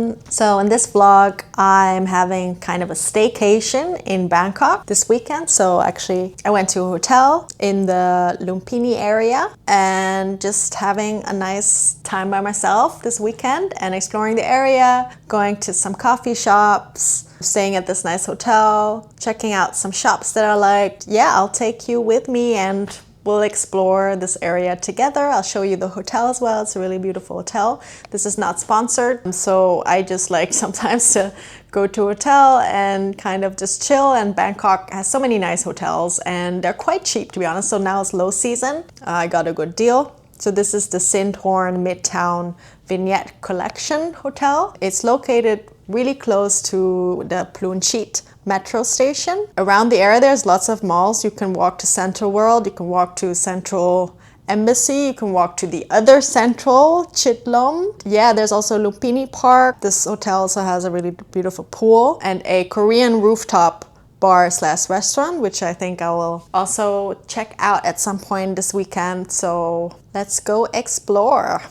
everyone. So in this vlog, I'm having kind of a staycation in Bangkok this weekend. So actually I went to a hotel in the Lumphini area and just having a nice time by myself this weekend and exploring the area, going to some coffee shops, staying at this nice hotel, checking out some shops that I liked. Yeah, I'll take you with me and we'll explore this area together. I'll show you the hotel as well. It's a really beautiful hotel. This is not sponsored, so I just like sometimes to go to a hotel and kind of just chill. And Bangkok has so many nice hotels and they're quite cheap, to be honest. So now it's low season. I got a good deal. So this is the Sindhorn Midtown Vignette Collection Hotel. It's located really close to the Plunchit metro station. Around the area there's lots of malls. You can walk to Central World, you can walk to Central Embassy, you can walk to the other Central, Chitlom. Yeah, there's also Lumphini Park. This hotel also has a really beautiful pool and a Korean rooftop bar/restaurant, which I think I will also check out at some point this weekend. So let's go explore.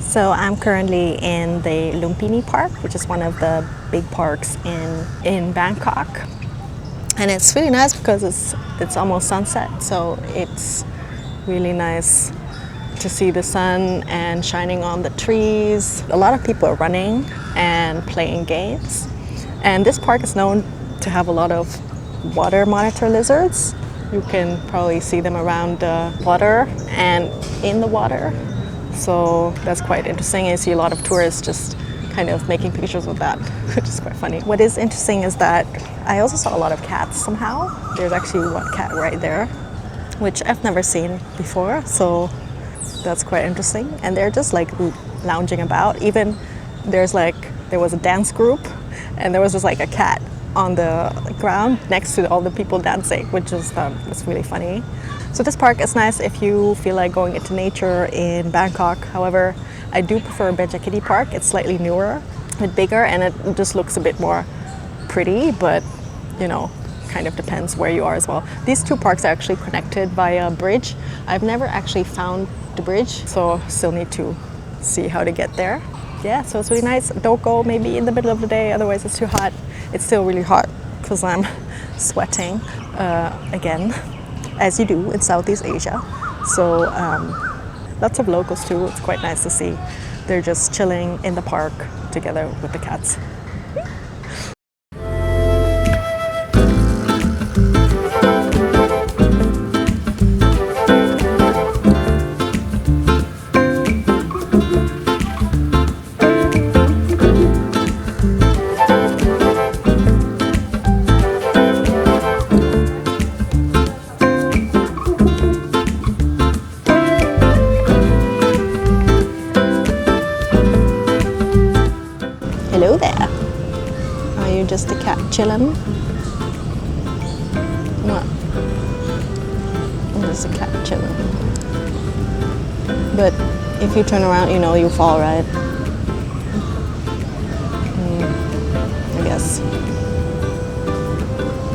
So I'm currently in the Lumphini Park, which is one of the big parks in Bangkok. And it's really nice because it's almost sunset, so it's really nice to see the sun and shining on the trees. A lot of people are running and playing games. And this park is known to have a lot of water monitor lizards. You can probably see them around the water and in the water. So that's quite interesting. You see a lot of tourists just kind of making pictures with that, which is quite funny. What is interesting is that I also saw a lot of cats somehow. There's actually one cat right there, which I've never seen before. So that's quite interesting. And they're just like lounging about. Even there was a dance group and there was just like a cat on the ground next to all the people dancing, which was really funny. So this park is nice if you feel like going into nature in Bangkok. However, I do prefer Kitty Park. It's slightly newer, a bit bigger, and it just looks a bit more pretty, but kind of depends where you are as well. These two parks are actually connected by a bridge. I've never actually found the bridge, so still need to see how to get there. Yeah, so it's really nice. Don't go maybe in the middle of the day, otherwise it's too hot. It's still really hot because I'm sweating again, as you do in Southeast Asia. So lots of locals too. It's quite nice to see. They're just chilling in the park together with the cats. Hello there. Are you just a cat chilling? What? I'm just a cat chilling. But if you turn around, you fall, right? I guess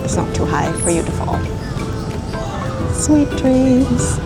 it's not too high for you to fall. Sweet dreams.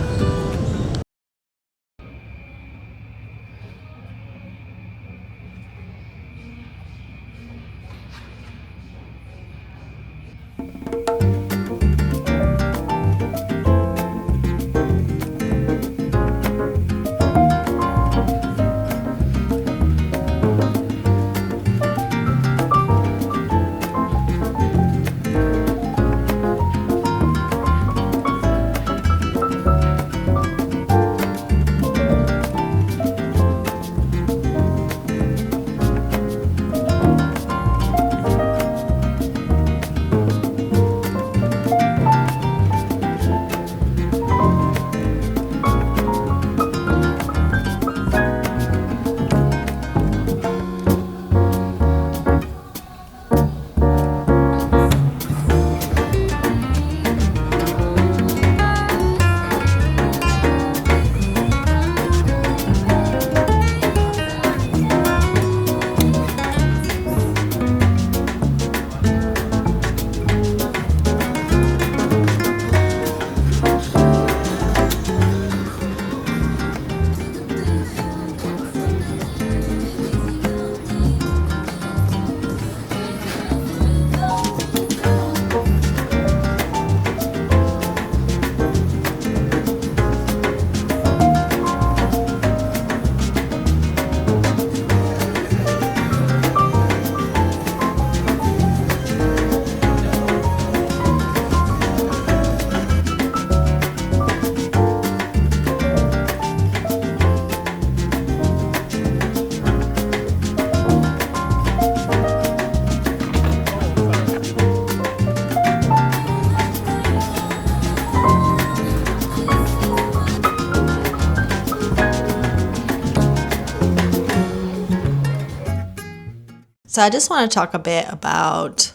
So I just want to talk a bit about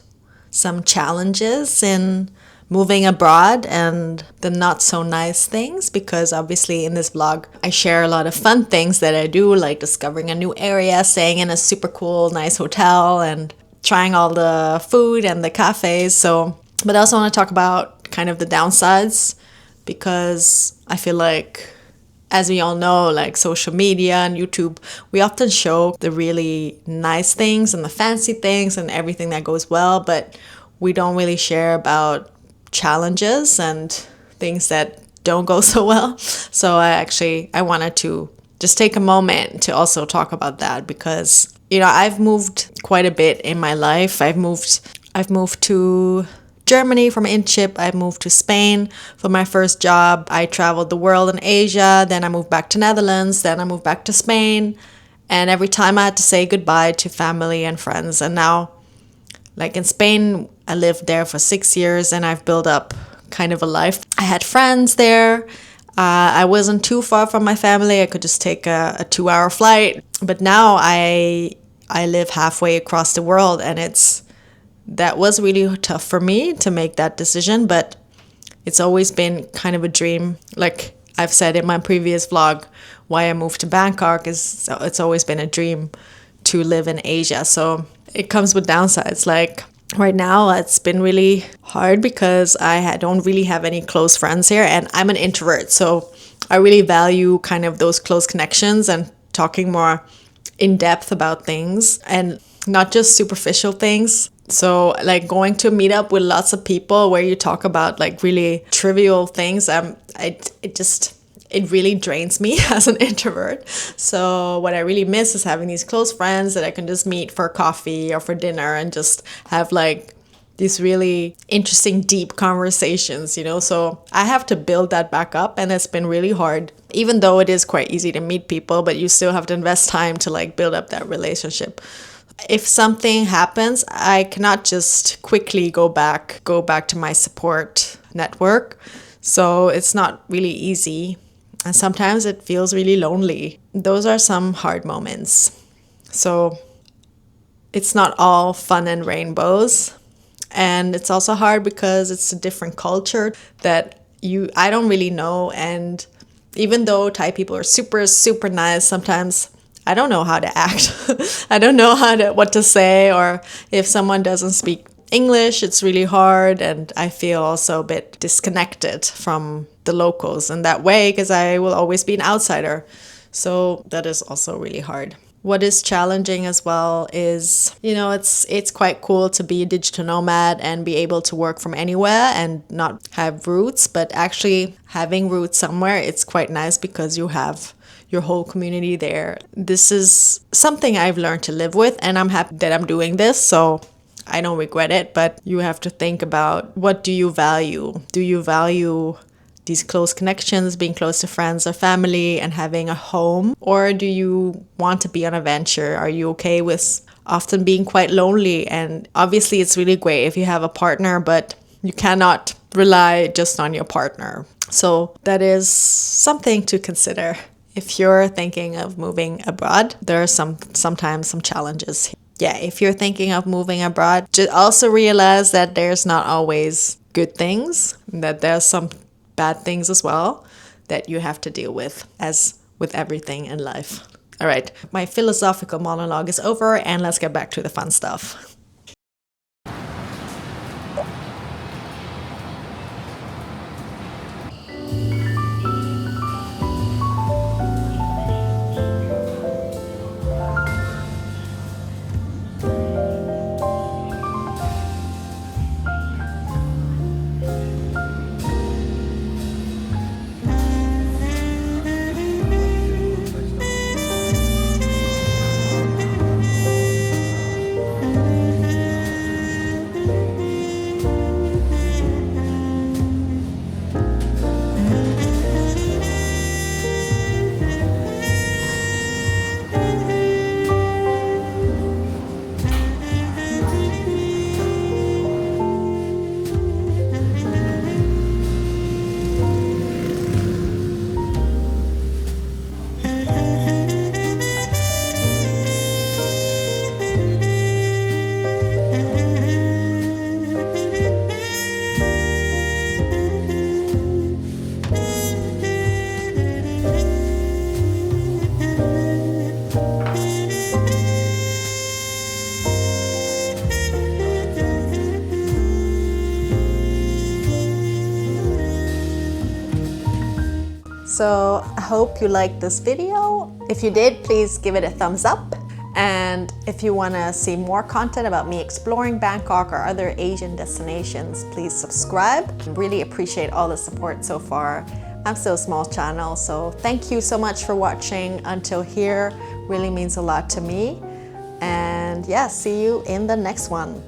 some challenges in moving abroad and the not so nice things, because obviously in this vlog I share a lot of fun things that I do, like discovering a new area, staying in a super cool nice hotel, and trying all the food and the cafes. But I also want to talk about kind of the downsides, because I feel like as we all know, like social media and YouTube, we often show the really nice things and the fancy things and everything that goes well, but we don't really share about challenges and things that don't go so well. So I wanted to just take a moment to also talk about that, because I've moved quite a bit in my life. I've moved to Germany from internship. I moved to Spain for my first job. I traveled the world in Asia. Then I moved back to Netherlands. Then I moved back to Spain. And every time I had to say goodbye to family and friends. And now, like in Spain, I lived there for 6 years and I've built up kind of a life. I had friends there. I wasn't too far from my family. I could just take a 2-hour flight. But now I live halfway across the world, and that was really tough for me to make that decision, but it's always been kind of a dream. Like I've said in my previous vlog, why I moved to Bangkok is it's always been a dream to live in Asia. So it comes with downsides. Like right now, it's been really hard because I don't really have any close friends here, and I'm an introvert. So I really value kind of those close connections and talking more in depth about things and not just superficial things. So like going to a meetup with lots of people where you talk about like really trivial things, it really drains me as an introvert. So what I really miss is having these close friends that I can just meet for coffee or for dinner and just have like these really interesting, deep conversations, So I have to build that back up, and it's been really hard, even though it is quite easy to meet people, but you still have to invest time to like build up that relationship. If something happens, I cannot just quickly go back to my support network. So it's not really easy. And sometimes it feels really lonely. Those are some hard moments. So it's not all fun and rainbows. And it's also hard because it's a different culture that I don't really know. And even though Thai people are super, super nice, sometimes I don't know how to act. I don't know what to say, or if someone doesn't speak English, it's really hard, and I feel also a bit disconnected from the locals in that way because I will always be an outsider. So that is also really hard. What is challenging as well is, it's quite cool to be a digital nomad and be able to work from anywhere and not have roots, but actually having roots somewhere, it's quite nice because you have your whole community there. This is something I've learned to live with, and I'm happy that I'm doing this, so I don't regret it. But you have to think about, what do you value? Do you value these close connections, being close to friends or family and having a home? Or do you want to be on a venture? Are you okay with often being quite lonely? And obviously it's really great if you have a partner, but you cannot rely just on your partner. So that is something to consider. If you're thinking of moving abroad, there are sometimes some challenges. Yeah, if you're thinking of moving abroad, just also realize that there's not always good things, that there's some bad things as well that you have to deal with, as with everything in life. All right, my philosophical monologue is over, and let's get back to the fun stuff. So I hope you liked this video. If you did, please give it a thumbs up. And if you want to see more content about me exploring Bangkok or other Asian destinations, please subscribe. I really appreciate all the support so far. I'm still a small channel, so thank you so much for watching until here. Really means a lot to me. And yeah, see you in the next one.